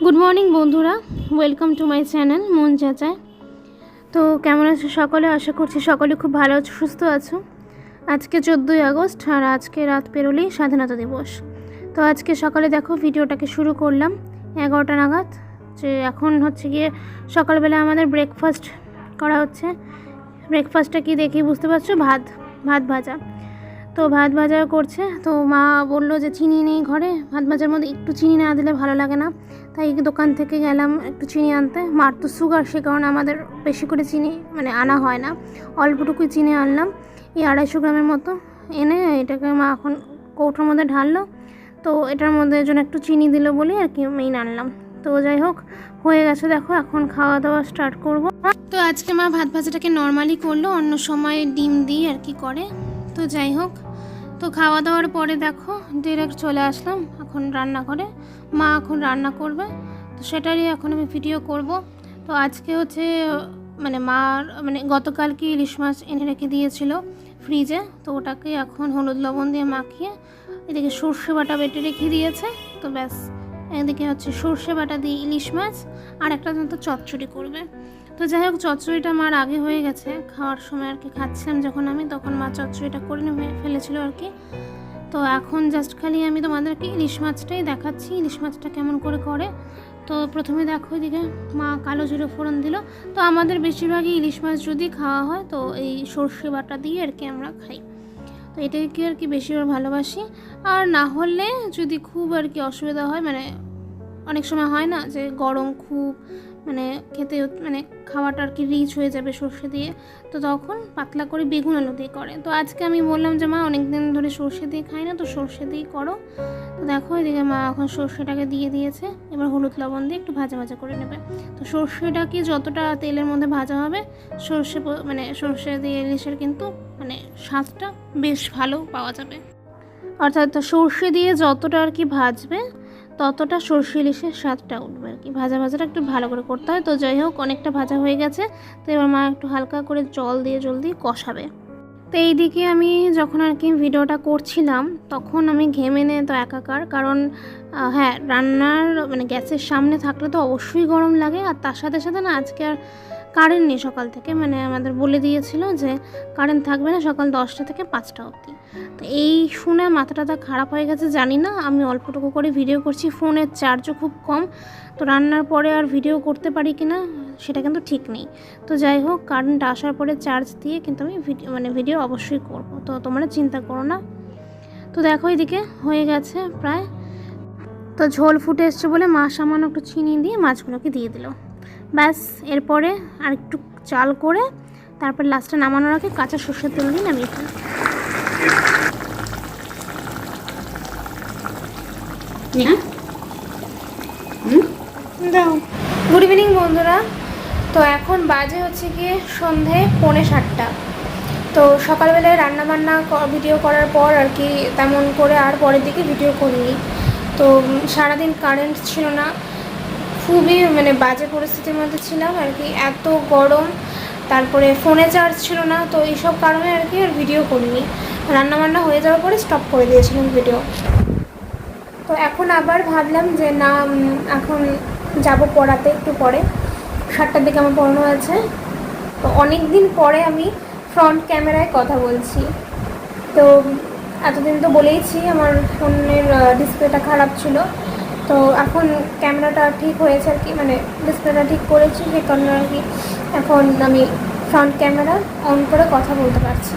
Good morning বন্ধুরা, welcome to my channel মন চাচায়। তো কেমন আছো সকলে? আশা করছি সকলে খুব ভালো আছো, সুস্থ আছো। আজকে 14ই আগস্ট আর আজকে রাত পেরোলেই স্বাধীনতা দিবস। তো আজকে সকালে দেখো ভিডিওটাকে শুরু করলাম 11টা নাগাদ। যে এখন হচ্ছে গিয়ে সকালবেলা আমাদের ব্রেকফাস্ট করা হচ্ছে। ব্রেকফাস্টটা কি দেখি বুঝতে পারছো, ভাত ভাজা। তো ভাত ভাজা করছে, তো মা বললো যে চিনি নেই ঘরে, ভাত ভাজার মধ্যে একটু চিনি না দিলে ভালো লাগে না। তাই দোকান থেকে গেলাম একটু চিনি আনতে। মার তো সুগার, সে কারণে আমাদের বেশি করে চিনি আনা হয় না, অল্পটুকুই চিনি আনলাম, এই 250 গ্রামের মতো এনে এটাকে মা এখন কৌটোর মধ্যে ঢাললো। তো এটার মধ্যে জন্য একটু চিনি দিল বলে আর কি মেইন আনলাম। তো যাই হোক, হয়ে গেছে দেখো, এখন খাওয়া দাওয়া স্টার্ট করব। তো আজকে মা ভাত ভাজাটাকে নর্মালি করলো, অন্য সময় ডিম দিয়ে আর কি করে। তো যাই হোক, তো খাওয়া দাওয়ার পরে দেখো ডিরেক্ট চলে আসলাম এখন রান্না করে। মা এখন রান্না করবে, তো সেটারই এখন আমি ভিডিও করব। তো আজকে হচ্ছে মার গতকালকে ইলিশ মাছ এনে রেখে দিয়েছিল ফ্রিজে, তো ওটাকে এখন হলুদ লবণ দিয়ে মাখিয়ে এদিকে সর্ষে বাটা বেটে রেখে দিয়েছে। তো ব্যাস, এদিকে হচ্ছে সর্ষে বাটা দিয়ে ইলিশ মাছ আর একটা তো চচ্চড়ি করবে। তো যাই হোক, চচ্চড়িটা মার আগে হয়ে গেছে, খাওয়ার সময় আর কি খাচ্ছিলাম যখন আমি, তখন মা চচ্চড়িটা করে নিয়ে ফেলেছিল আর কি। তো এখন জাস্ট খালি আমি তোমাদেরকে ইলিশ মাছটাই দেখাচ্ছি, ইলিশ মাছটা কেমন করে করে। তো প্রথমে দেখো এদিকে মা কালো জিরে ফোড়ন দিল। তো আমাদের বেশিরভাগই ইলিশ মাছ যদি খাওয়া হয় তো এই সর্ষে বাটা দিয়ে আর কি আমরা খাই, তো এটাকে আর কি বেশিবার ভালোবাসি। আর না হলে যদি খুব আর কি অসুবিধা হয়, অনেক সময় হয় না যে গরম খুব খেতে খাওয়াটা আর কি রিচ হয়ে যাবে সর্ষে দিয়ে, তো তখন পাতলা করে বেগুন আলু দিয়ে করে। তো আজকে আমি বললাম যে মা অনেক দিন ধরে সর্ষে দিয়ে খাই না, তো সর্ষে দিয়েই করো। তো দেখো এদিকে মা এখন সর্ষেটাকে দিয়ে দিয়েছে, এবার হলুদ লবণ দিয়ে একটু ভাজা ভাজা করে নেবে। তো সর্ষেটাকে যতটা তেলের মধ্যে ভাজা হবে, সর্ষে দিয়ে ইলিশের কিন্তু স্বাদটা বেশ ভালো পাওয়া যাবে। অর্থাৎ সর্ষে দিয়ে যতটা আর কি ভাজবে ততটা সর্ষে ইলিশের স্বাদটা উঠবে আর কি। ভাজাটা একটু ভালো করে করতে হয়। তো যাই হোক, অনেকটা ভাজা হয়ে গেছে, তো এবার মা একটু হালকা করে জল দিয়ে জলদি কষাবে। তো এইদিকে আমি যখন আর কি ভিডিওটা করছিলাম তখন আমি ঘেমে নিয়ে তো একাকার, কারণ হ্যাঁ, রান্নার গ্যাসের সামনে থাকলে তো অবশ্যই গরম লাগে। আর তার সাথে সাথে না, আজকে আর কারেন্ট নেই সকাল থেকে, আমাদের বলে দিয়েছিল যে কারেন্ট থাকবে না সকাল 10টা থেকে 5টা অবধি। তো এই শুনে মাথাটা খারাপ হয়ে গেছে, জানি না, আমি অল্পটুকু করে ভিডিও করছি, ফোনের চার্জও খুব কম, তো রান্নার পরে আর ভিডিও করতে পারি কি না সেটা কিন্তু ঠিক নেই। তো যাই হোক, কারেন্ট আসার পরে চার্জ দিয়ে কিন্তু আমি ভিডিও অবশ্যই করব, তো তোমরা চিন্তা করো না। তো দেখো এদিকে হয়ে গেছে প্রায়, তো ঝোল ফুটে এসছে বলে মা সামান্য একটু চিনি দিয়ে মাছগুলোকে দিয়ে দিল। ব্যাস, এরপরে আর একটু চাল করে তারপর লাস্টে নামানোর আগে কাঁচা সর্ষের তেল দিয়ে নামিয়ে ফেলি। গুড ইভিনিং বন্ধুরা। তো এখন বাজে হচ্ছে গিয়ে সন্ধে 6:45। তো সকালবেলায় রান্নাবান্না ভিডিও করার পর আর কি তেমন করে আর পরের দিকে ভিডিও করিনি। তো সারাদিন কারেন্ট ছিল না, খুবই বাজে পরিস্থিতির মধ্যে ছিলাম আর কি, এত গরম, তারপরে ফোনে চার্জ ছিল না, তো এইসব কারণে আর কি আর ভিডিও করিনি। রান্নাবান্না হয়ে যাওয়ার পরে স্টপ করে দিয়েছিলাম ভিডিও। তো এখন আবার ভাবলাম যে না, এখন যাব পড়াতে, একটু পরে 7টার দিকে আমার পড়ানো আছে। তো অনেক দিন পরে আমি ফ্রন্ট ক্যামেরায় কথা বলছি। তো এতদিন তো বলেইছি আমার ফোনের ডিসপ্লেটা খারাপ ছিল, তো এখন ক্যামেরাটা ঠিক হয়েছে আর কি, ডিসপ্লেটা ঠিক করেছি, সে কারণে আর কি এখন আমি ফ্রন্ট ক্যামেরা অন করে কথা বলতে পারছি।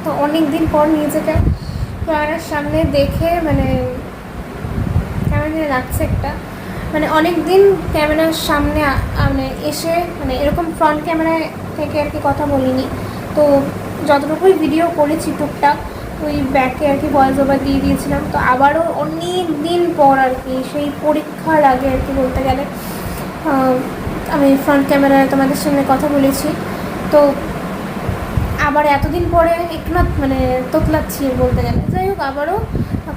তো অনেক দিন পর নিজেকে ক্যামেরার সামনে দেখে কেমন যেন লাগছে একটা, অনেক দিন ক্যামেরার সামনে এসে এরকম ফ্রন্ট ক্যামেরায় থেকে আর কি কথা বলিনি। তো যতটুকুই ভিডিও করেছি টুকটাক ওই ব্যাকে আর কি ভয়েস ওভার দিয়ে দিয়েছিলাম। তো আবারও অনেক দিন পর আর কি, সেই পরীক্ষার আগে আর কি বলতে গেলে আমি ফ্রন্ট ক্যামেরায় তোমাদের সামনে কথা বলেছি। তো আবার এতদিন পরে একটু না তোতলাচ্ছি বলতে গেলে। যাই হোক, আবারও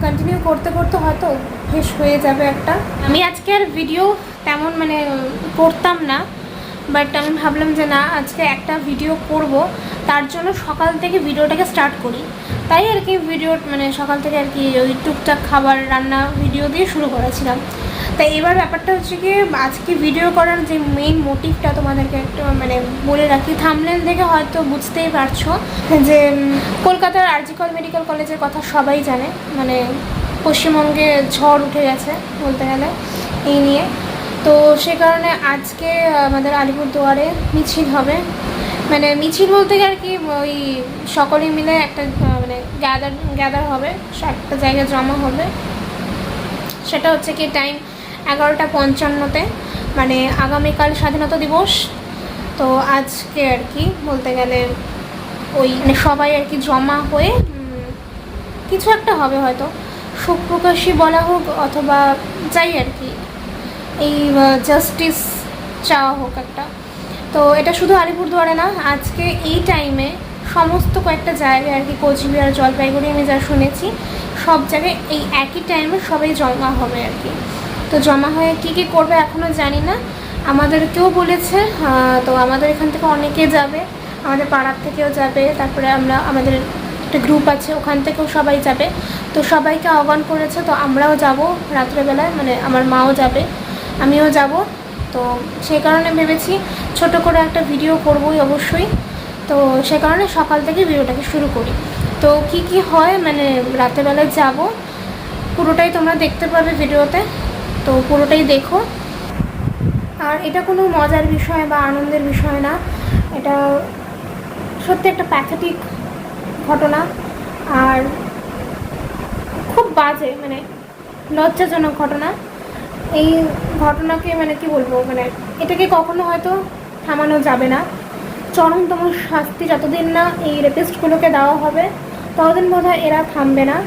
কন্টিনিউ করতে করতে হয়তো অভ্যেস হয়ে যাবে একটা। আমি আজকে আর ভিডিও তেমন করতাম না, বাট আমি ভাবলাম যে না, আজকে একটা ভিডিও করব, তার জন্য সকাল থেকে ভিডিওটাকে স্টার্ট করি। তাই আর কি ভিডিও সকাল থেকে আর কি ওই টুকটাক খাবার রান্না ভিডিও দিয়ে শুরু করেছিলাম। তাই এবার ব্যাপারটা হচ্ছে কি, আজকে ভিডিও করার যে মেইন মোটিভটা তোমাদেরকে একটু মানে বলে রাখি। থাম্বনেল দেখে হয়তো বুঝতেই পারছো যে কলকাতার আরজি কর মেডিকেল কলেজের কথা সবাই জানে, মানে পশ্চিমবঙ্গে ঝড় উঠে গেছে বলতে গেলে এই নিয়ে। তো সে কারণে আজকে আমাদের আলিপুরদুয়ারে মিছিল হবে, মানে মিছিল বলতে গেলে আর কি ওই সকলে মিলে একটা মানে গ্যাদার হবে, একটা জায়গায় জমা হবে। সেটা হচ্ছে কি টাইম 11:55, মানে আগামীকাল স্বাধীনতা দিবস। তো আজকে আর কি বলতে গেলে ওই মানে সবাই আর কি জমা হয়ে কিছু একটা হবে, হয়তো শোক প্রকাশই বলা হোক অথবা যাই আর কি, এই জাস্টিস চাওয়া হোক একটা। তো এটা শুধু আলিপুরদুয়ারে না, আজকে এই টাইমে সমস্ত কয়েকটা জায়গায় আর কি, কোচবিহার, জলপাইগুড়ি, আমি যা শুনেছি সব জায়গায় এই একই টাইমে সবাই জমা হবে আর কি। তো জমা হয়ে কী কী করবে এখনও জানি না, আমাদেরকেও বলেছে। তো আমাদের এখান থেকে অনেকে যাবে, আমাদের পাড়ার থেকেও যাবে, তারপরে আমাদের একটা গ্রুপ আছে ওখান থেকেও সবাই যাবে। তো সবাইকে আহ্বান করেছে, তো আমরাও যাব রাত্রেবেলায়, মানে আমার মাও যাবে, আমিও যাব। তো সেই কারণে ভেবেছি ছোট করে একটা ভিডিও করবই অবশ্যই। তো সে কারণে সকাল থেকে ভিডিওটাকে শুরু করি। তো কি কি হয় মানে রাতেরবেলায় যাব, পুরোটাই তোমরা দেখতে পাবে ভিডিওতে, তো পুরোটাই দেখো। আর এটা কোনো মজার বিষয় বা আনন্দের বিষয় না, এটা সত্যি একটা প্যাথেটিক ঘটনা, আর খুব বাজে মানে লজ্জাজনক ঘটনা। এই ঘটনাকে মানে কি বলবো, মানে এটাকে কখনো হয়তো থামানো যাবে না। চরমতম শাস্তি যতদিন না এই রেপিস্টগুলোকে দেওয়া হবে ততদিন বোধহয় এরা থামবে না।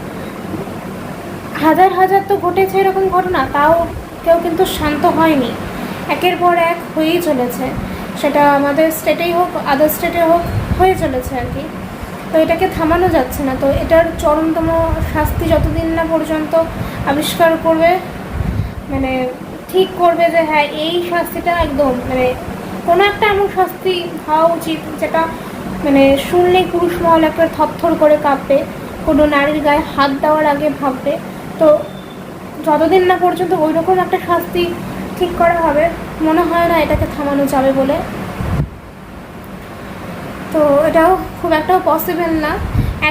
হাজার হাজার তো ঘটেছে এরকম ঘটনা, তাও কেউ কিন্তু শান্ত হয়নি, একের পর এক হয়েই চলেছে, সেটা আমাদের স্টেটেই হোক আদার স্টেটে হোক হয়ে চলেছে আর কি। তো এটাকে থামানো যাচ্ছে না। তো এটার চরমতম শাস্তি যতদিন না পর্যন্ত আবিষ্কার করবে, মানে ঠিক করবে যে হ্যাঁ এই শাস্তিটা একদম মানে কোনো একটা এমন শাস্তি হওয়া উচিত যেটা মানে শুনলেই পুরুষ মহল একটা থরথর করে কাঁপবে, কোনো নারীর গায়ে হাত দেওয়ার আগে ভাববে। তো যতদিন না পর্যন্ত ওই রকম একটা শাস্তি ঠিক করা হবে, মনে হয় না এটাকে থামানো যাবে বলে। তো এটাও খুব একটাও পসিবল না।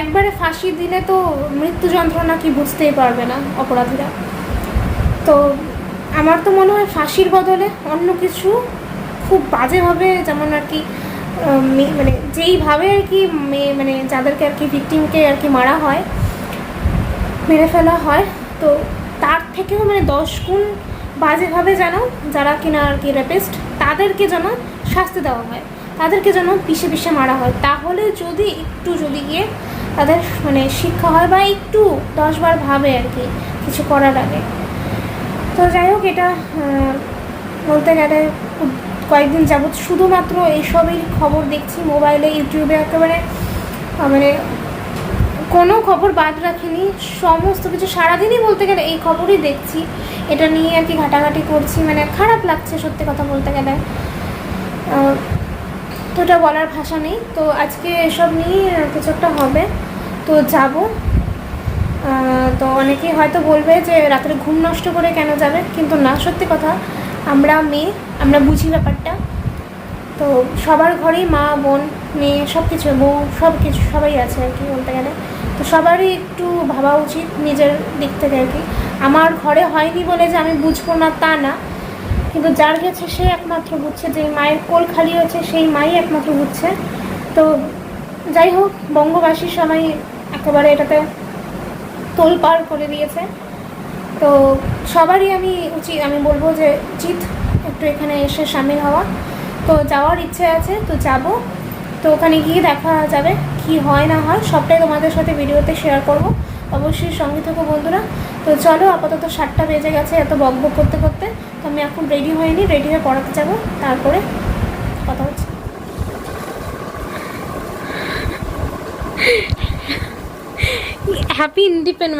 একবারে ফাঁসি দিলে তো মৃত্যু যন্ত্রণা কি বুঝতেই পারবে না অপরাধীরা। তো আমার তো মনে হয় ফাঁসির বদলে অন্য কিছু খুব বাজেভাবে, যেমন আর কি মানে যেইভাবে আর কি মানে যাদেরকে আর কি ভিকটিমকে আর কি মারা হয়, মেরে ফেলা হয়, তো তার থেকেও মানে 10 গুণ বাজেভাবে যেন যারা কিনা আর কি রেপিস্ট, তাদেরকে যেন শাস্তি দেওয়া হয়, তাদেরকে যেন পিষে পিষে মারা হয়। তাহলে যদি গিয়ে তাদের মানে শিক্ষা হয় বা একটু 10 বার ভাবে আর কি কিছু করার আগে। তো যাই হোক, এটা বলতে গেলে কয়েকদিন যাবৎ শুধুমাত্র এইসবই খবর দেখছি মোবাইলে, ইউটিউবে, একেবারে মানে কোনো খবর বাদ রাখিনি, সমস্ত কিছু সারাদিনই বলতে গেলে এই খবরই দেখছি, এটা নিয়ে আর কি ঘাটাঘাটি করছি, মানে খারাপ লাগছে সত্যি কথা বলতে গেলে। তো এটা বলার ভাষা নেই। তো আজকে এসব নিয়ে কিছু একটা হবে, তো যাব। তো অনেকেই হয়তো বলবে যে রাত্রে ঘুম নষ্ট করে কেন যাবে, কিন্তু না, সত্যি কথা, আমরা মেয়ে, আমরা বুঝি ব্যাপারটা। তো সবার ঘরেই মা, বোন, মেয়ে, সব কিছু, বউ, সব কিছু সবাই আছে আর কি বলতে গেলে। তো সবারই একটু ভাবা উচিত নিজের দিক থেকে আর কি। আমার ঘরে হয়নি বলে যে আমি বুঝবো না তা না, কিন্তু যার গেছে সে একমাত্র বুঝছে, যে মায়ের কোল খালি হয়েছে সেই মাই একমাত্র বুঝছে। তো যাই হোক, বঙ্গবাসী সবাই একেবারে এটাতে তোলপাড় করে দিয়েছে। তো সবারই আমি বলবো যে উচিত একটু এখানে এসে সামিল হওয়া। তো যাওয়ার ইচ্ছে আছে, তো যাব। তো ওখানে গিয়ে দেখা যাবে কি হয় না হয়, সবটাই তোমাদের সাথে ভিডিওতে শেয়ার করব। অবশ্যই সঙ্গে থেকো বন্ধুরা। তো চলো, আপাতত 7টা বেজে গেছে এত বকবক করতে করতে। তো আমি এখন রেডি হইনি, রেডি হয়ে পড়াতে যাব, তারপরে কথা হচ্ছে। হ্যাপি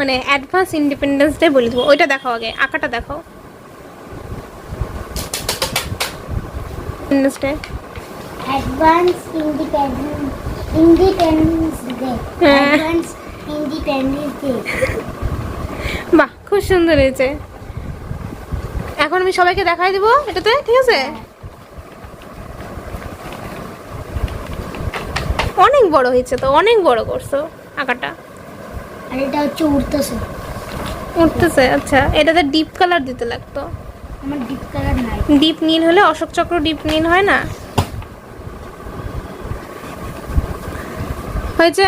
মানে অ্যাডভান্স ইন্ডিপেন্ডেন্স ডে বলে দেবো। ওইটা দেখাও আগে, আঁকাটা দেখাও। Independence day, advance independence day, advance independence day. বাহ, খুব সুন্দর হয়েছে। এখন আমি সবাইকে দেখাই দিব এটাতে, ঠিক আছে? অনেক বড় হয়েছে তো, অনেক বড় করছো আঁকাটা। আর এটা হচ্ছে উড়তেছে। উঠতেছে, আচ্ছা। এটাতে ডিপ কালার দিতে লাগতো। আমার ডিপ কালার নাই। ডিপ নীল হলে অশোক চক্র ডিপ নীল হয় না? হয়েছে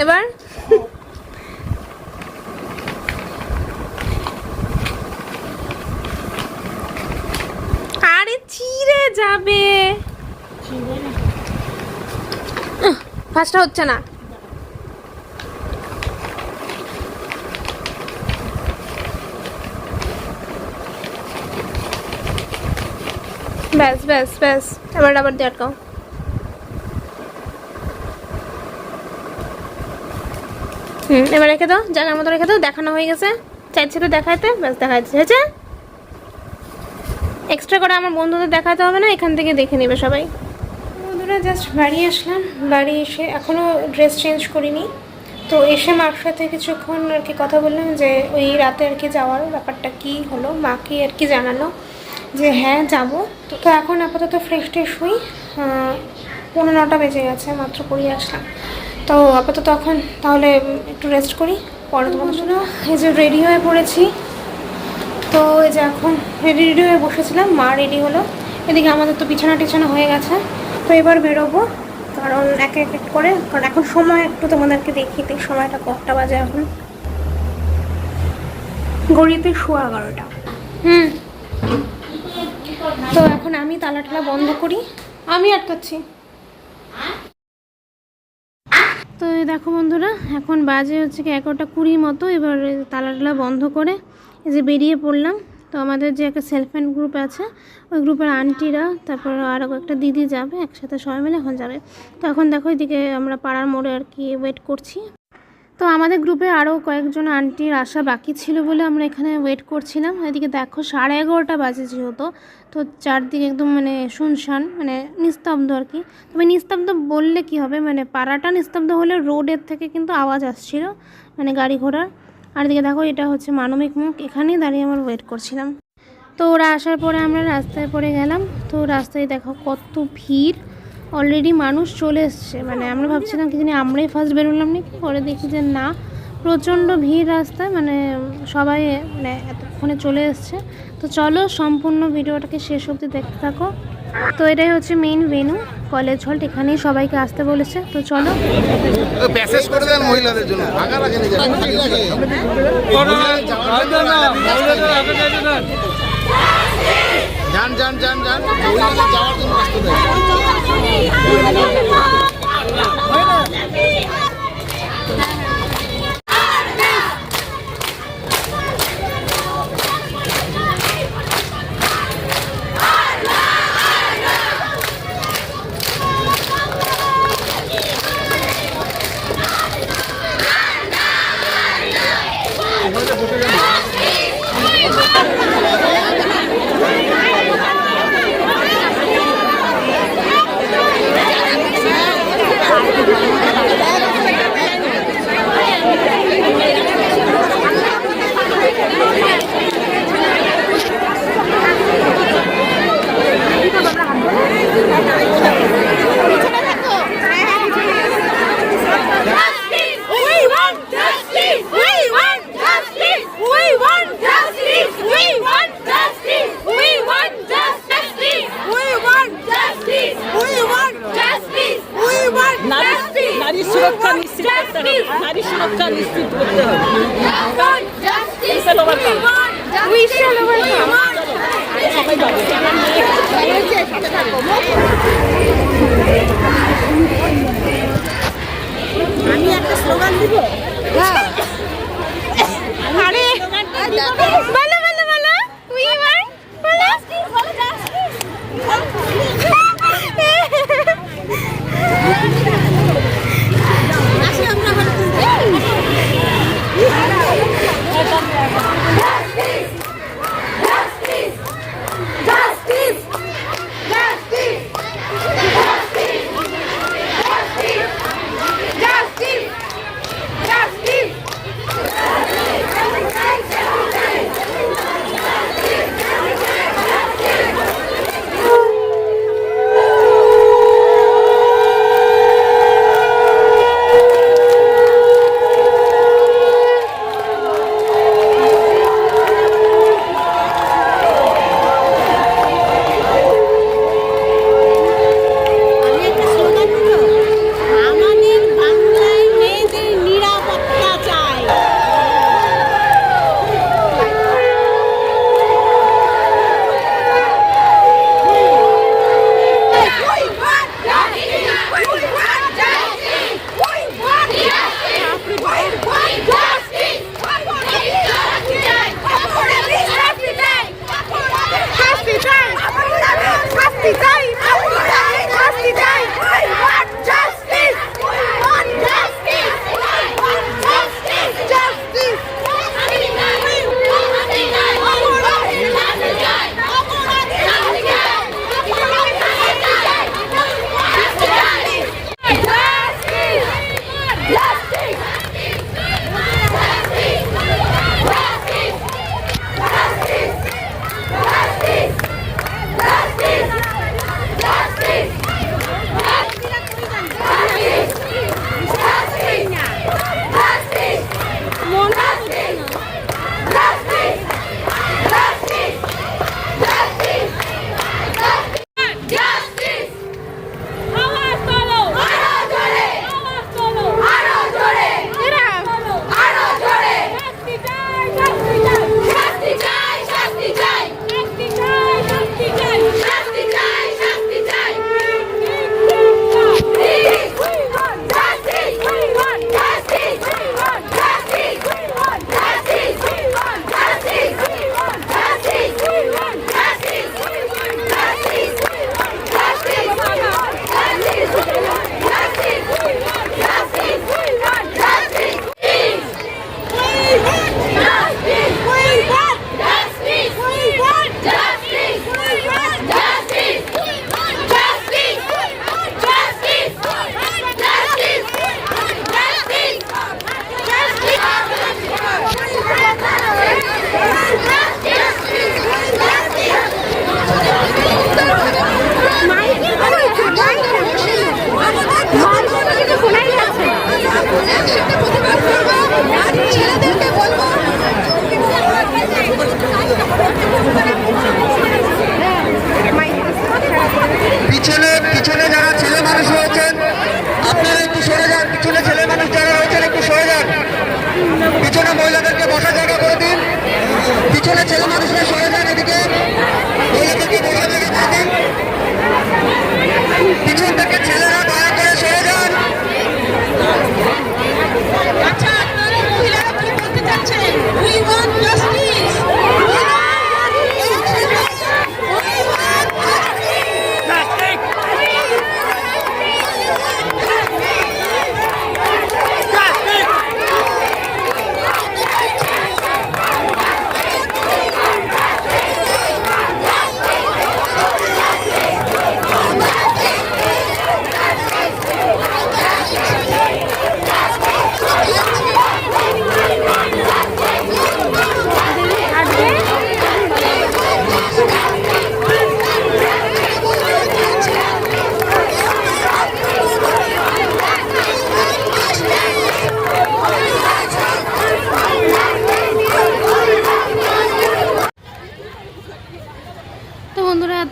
এবার? আরে ছিঁড়ে যাবে। ফার্স্টটা হচ্ছে না। ব্যাস ব্যাস ব্যাস, এবার আবার দিয়ে আটকাও। এবার রেখে দাও, জায়গার মতো রেখে দাও। দেখানো হয়ে গেছে, চাইছিল দেখাইতে, ব্যাস দেখাইছে, হয়েছে। এক্সট্রা করে আমার বন্ধুদের দেখাতে হবে না, এখান থেকে দেখে নেবে সবাই। বন্ধুরা জাস্ট বাড়ি আসলাম, বাড়ি এসে এখনও ড্রেস চেঞ্জ করিনি। তো এসে মার সাথে কিছুক্ষণ আর কি কথা বললাম যে ওই রাতে আর কি যাওয়ার ব্যাপারটা কী হলো, মাকে আর কি জানালো যে হ্যাঁ যাবো। তো এখন আপাতত ফ্রেশ ট্রেশ হই, 9:15 বেজে গেছে, মাত্র পড়িয়ে আসলাম। তো আপাতত এখন তাহলে একটু রেস্ট করি, পরে তোমাদের জন্য। এই যে রেডি হয়ে পড়েছি। তো এই যে এখন রেডি হয়ে বসেছিলাম, মা রেডি হলো, এদিকে আমাদের তো বিছানা টিছানা হয়ে গেছে। তো এবার বেরোবো, কারণ এক এক করে, কারণ এখন সময় একটু তোমাদেরকে দেখিয়ে দিই সময়টা কটা বাজে। এখন ঘড়িতে 11:15। তো এখন আমি তালা টালা বন্ধ করি, আমি আটকাচ্ছি। তো দেখো বন্ধুরা, এখন বাজে হচ্ছে কি 11:20 মতো। এবার তালা টালা বন্ধ করে এই যে বেরিয়ে পড়লাম। তো আমাদের যে একটা সেলফ হেল্প গ্রুপ আছে, ওই গ্রুপের আন্টিরা, তারপর আরও একটা দিদি যাবে, একসাথে সবাই মিলে এখন যাবে। তো এখন দেখো এদিকে আমরা পাড়ার মোড়ে আর কি ওয়েট করছি। তো আমাদের গ্রুপে আরও কয়েকজন আন্টির আসা বাকি ছিল বলে আমরা এখানে ওয়েট করছিলাম। এদিকে দেখো 11:30 বাজে যেহেতু, তো চারদিকে একদম মানে শুনশান, মানে নিস্তব্ধ আর কি। তবে নিস্তব্ধ বললে কি হবে, মানে পাড়াটা নিস্তব্ধ হলে রোডের থেকে কিন্তু আওয়াজ আসছিল, মানে গাড়ি ঘোড়ার। আর এদিকে দেখো এটা হচ্ছে মানবিক মুখ, এখানেই দাঁড়িয়ে আমরা ওয়েট করছিলাম। তো ওরা আসার পরে আমরা রাস্তায় পড়ে গেলাম। তো রাস্তায় দেখো কত ভিড়, অলরেডি মানুষ চলে এসছে। মানে আমরা ভাবছিলাম কি জানি আমরাই ফার্স্ট বেরোলাম নাকি, পরে দেখি যে না, প্রচণ্ড ভিড় রাস্তায়, মানে সবাই মানে এতক্ষণে চলে এসছে। তো চলো সম্পূর্ণ ভিডিওটাকে শেষ অবধি দেখতে থাকো। তো এটাই হচ্ছে মেইন ভেন্যু, কলেজ হল, এখানেই সবাইকে আসতে বলেছে। তো চলো প্যাসেজ করে দেন মহিলাদের জন্য, ফাঁকা রাখেন। যান যান যান যান, মহিলাদের যাওয়ার জন্য আসতে দেন। নারী সুরক্ষা নিশ্চিত করতে হবে, নারী সুরক্ষা নিশ্চিত করতে হবে। সবাই যাবে। আমি একটা স্লোগান দিব। হ্যাঁ, আরে বলো বলো বলো, উই ওয়ান্ট, বলো আসি আমরা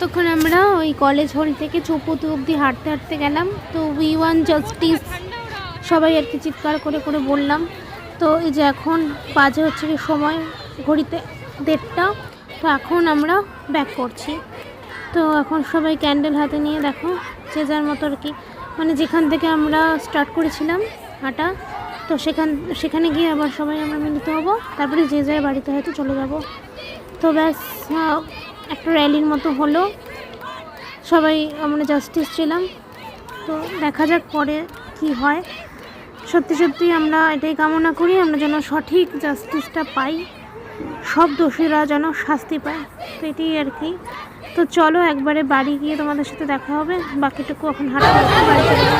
ততক্ষণ আমরা ওই কলেজ হল থেকে চৌপতি অবধি হাঁটতে হাঁটতে গেলাম। তো উই ওয়ান জাস্টিস সবাই আর কি চিৎকার করে করে বললাম। তো এই যে এখন বাজে হচ্ছে কি সময় ঘড়িতে 1:30। তো এখন আমরা ব্যাক করছি। তো এখন সবাই ক্যান্ডেল হাতে নিয়ে দেখো যে যার মতো আর কি, মানে যেখান থেকে আমরা স্টার্ট করেছিলাম হাঁটা, তো সেখানে গিয়ে আবার সবাই আমরা মিলিত হব, তারপরে যে যার বাড়িতে হয়তো চলে যাব। তো ব্যাস একটা র্যালির মতো হলো, সবাই আমরা জাস্টিস ছিলাম। তো দেখা যাক পরে কি হয়। সত্যি সত্যি আমরা এটাই কামনা করি আমরা যেন সঠিক জাস্টিসটা পাই, সব দোষীরা যেন শাস্তি পায়। তো এটাই আর কি। তো চলো একবারে বাড়ি গিয়ে তোমাদের সাথে দেখা হবে, বাকিটুকু এখন হাঁটা বাড়ি চলে যাবো।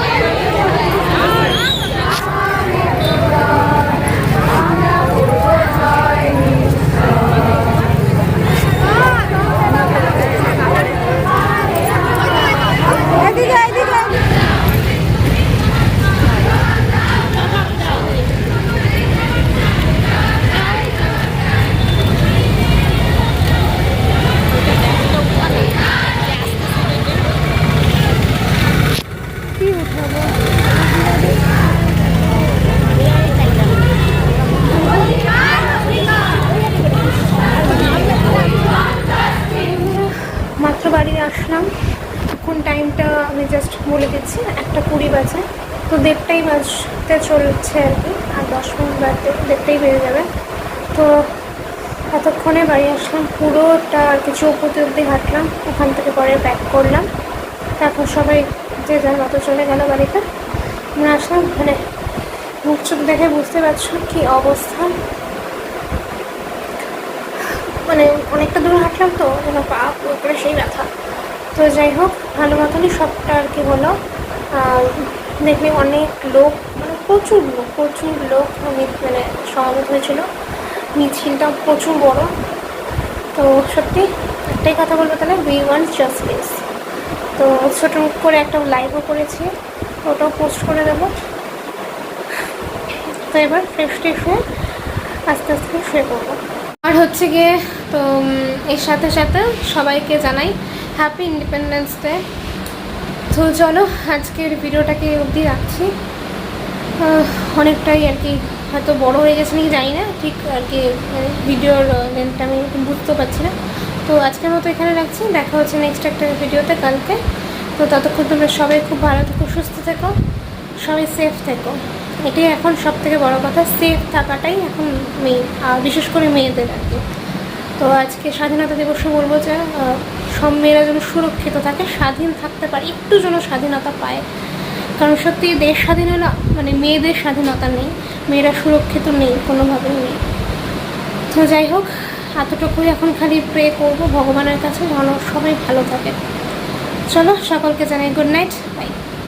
মাত্র বাড়ি আসলাম, এখন টাইমটা আমি জাস্ট বলে দিচ্ছি, 1:20 বাজে। তো 1:30 বাজতে চলছে আর কি, আর 10 মিনিট বাজতে 1:30 বেজে যাবে। তো এতক্ষণে বাড়ি আসলাম, পুরোটা আর কি চৌপতি অবধি হাঁটলাম, ওখান থেকে পরে ব্যাক করলাম। তারপর সবাই যে যার মতো চলে গেল বাড়িতে। আমরা আসলাম, মানে মুখ চোখ দেখে বুঝতে পারছো কি অবস্থা, মানে অনেকটা দূর হাঁটলাম তো যেন পা পুরো করে সেই ব্যথা। তো যাই হোক ভালো মতনই সবটা আর কি হলো। দেখলে অনেক লোক, মানে প্রচুর লোক মানে সমাবেত হয়েছিল, মিছিলটা প্রচুর বড়। তো সত্যি একটাই কথা বলবো তাহলে, উই ওয়ান্ট জাস্টিস। তো ছোটো করে একটা লাইভও করেছি, ওটাও পোস্ট করে দেবো। তো এবার ফ্রেশ হয়ে আস্তে আস্তে শুয়ে পড়বো। আর হচ্ছে গিয়ে তো এর সাথে সাথে সবাইকে জানাই হ্যাপি ইন্ডিপেন্ডেন্স ডে। তো চলো আজকের ভিডিওটাকে অবধি রাখছি, অনেকটাই আর কি হয়তো বড় হয়ে গেছে নাকি জানি না, ঠিক আর কি ভিডিওর লেন্থটা আমি বুঝতেও পারছি না। তো আজকের মতো এখানে রাখছি, দেখা হচ্ছে নেক্সট একটা ভিডিওতে কালকে। তো ততক্ষণ তোমরা সবাই খুব ভালো থেকো, সুস্থ থেকো, সবাই সেফ থেকো। এটাই এখন সব থেকে বড়ো কথা, সেফ থাকাটাই এখন মেয়ে, আর বিশেষ করে মেয়েদের আর কি। তো আজকে স্বাধীনতা দিবসে বলবো যে সব মেয়েরা যেন সুরক্ষিত থাকে, স্বাধীন থাকতে পারে, একটু যেন স্বাধীনতা পায়। কারণ সত্যি দেশ স্বাধীন হলো, মানে মেয়েদের স্বাধীনতা নেই, মেয়েরা সুরক্ষিত নেই, কোনোভাবেই নেই। তো যাই হোক এতটুকুই, এখন খালি প্রে করবো ভগবানের কাছে যেন সবাই ভালো থাকে। চলো সকলকে জানাই গুড নাইট, বাই।